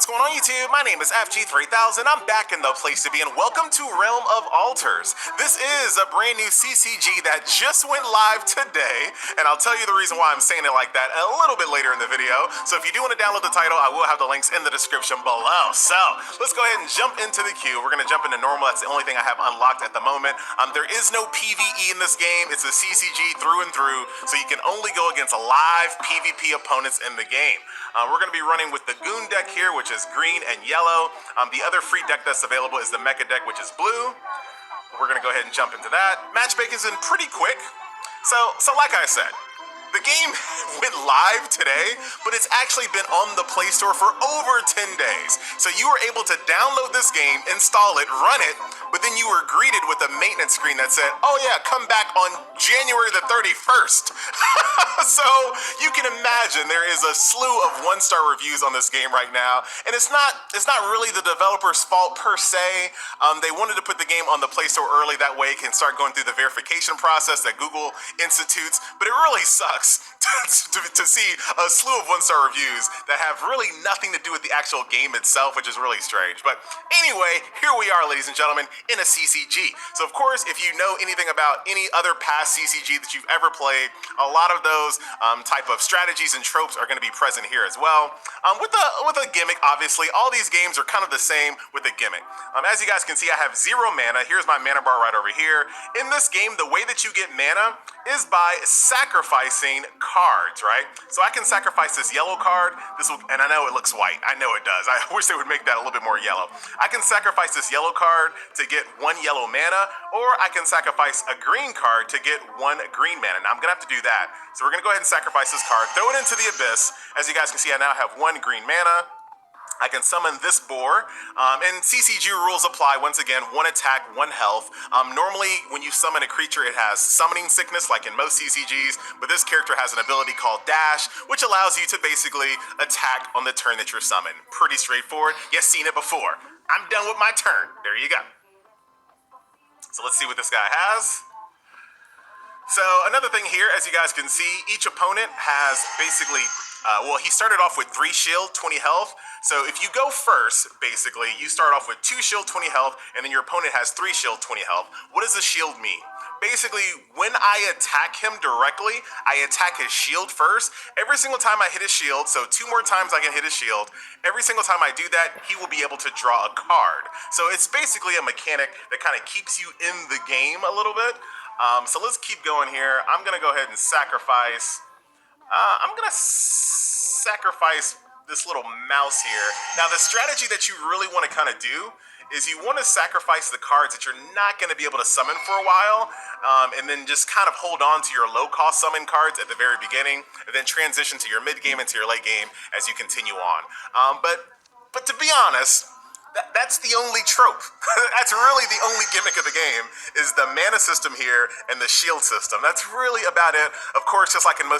going on YouTube? My name is FG3000. I'm back in the place to be and welcome to Realm of Altars. This is a brand new CCG that just went live today, and I'll tell you the reason why I'm saying it like that a little bit later in the video. So if you do want to download the title, I will have the links in the description below. So let's go ahead and jump into the queue. We're going to jump into normal. That's the only thing I have unlocked at the moment. There is no PvE in this game. It's a CCG through and through, so you can only go against live PvP opponents in the game. We're going to be running with the Goon deck here, which is green and yellow. The other free deck that's available is the Mecha deck, which is blue. We're going to go ahead and jump into that. Matchmaking's in pretty quick. So like I said, the game went live today, but it's actually been on the Play Store for over 10 days. So you were able to download this game, install it, run it, but then you were greeted with a maintenance screen that said, oh yeah, come back on January the 31st. So you can imagine there is a slew of one-star reviews on this game right now, and it's not really the developer's fault per se. They wanted to put the game on the Play Store early, that way it can start going through the verification process that Google institutes, but it really sucks to see a slew of one-star reviews that have really nothing to do with the actual game itself, which is really strange. But anyway, here we are, ladies and gentlemen, in a CCG. So of course, if you know anything about any other past CCG that you've ever played, a lot of those type of strategies and tropes are going to be present here as well. With a gimmick, obviously, all these games are kind of the same with a gimmick. As you guys can see, I have 0 mana. Here's my mana bar right over here. In this game, the way that you get mana is by sacrificing cards, right? So I can sacrifice this yellow card. And I know it looks white. I know it does. I wish they would make that a little bit more yellow. I can sacrifice this yellow card to get 1 yellow mana, or I can sacrifice a green card to get 1 green mana. Now I'm gonna have to do that. So we're gonna go ahead and sacrifice this card, throw it into the abyss. As you guys can see, I now have 1 green mana. I can summon this boar, and CCG rules apply. Once again, 1 attack, 1 health. Normally, when you summon a creature, it has summoning sickness, like in most CCGs, but this character has an ability called Dash, which allows you to basically attack on the turn that you're summoned. Pretty straightforward. You've seen it before. I'm done with my turn. There you go. So let's see what this guy has. So another thing here, as you guys can see, each opponent has basically, he started off with 3 shield, 20 health. So if you go first, basically, you start off with 2 shield, 20 health, and then your opponent has 3 shield, 20 health. What does the shield mean? Basically, when I attack him directly, I attack his shield first. Every single time I hit his shield, so 2 more times I can hit his shield, every single time I do that, he will be able to draw a card. So it's basically a mechanic that kind of keeps you in the game a little bit. So let's keep going here. I'm gonna go ahead and sacrifice. Sacrifice this little mouse here. Now, the strategy that you really want to kind of do is you want to sacrifice the cards that you're not going to be able to summon for a while, and then just kind of hold on to your low-cost summon cards at the very beginning, and then transition to your mid-game and to your late game as you continue on. But to be honest, that's the only trope. That's really the only gimmick of the game, is the mana system here and the shield system. That's really about it. Of course, just like in most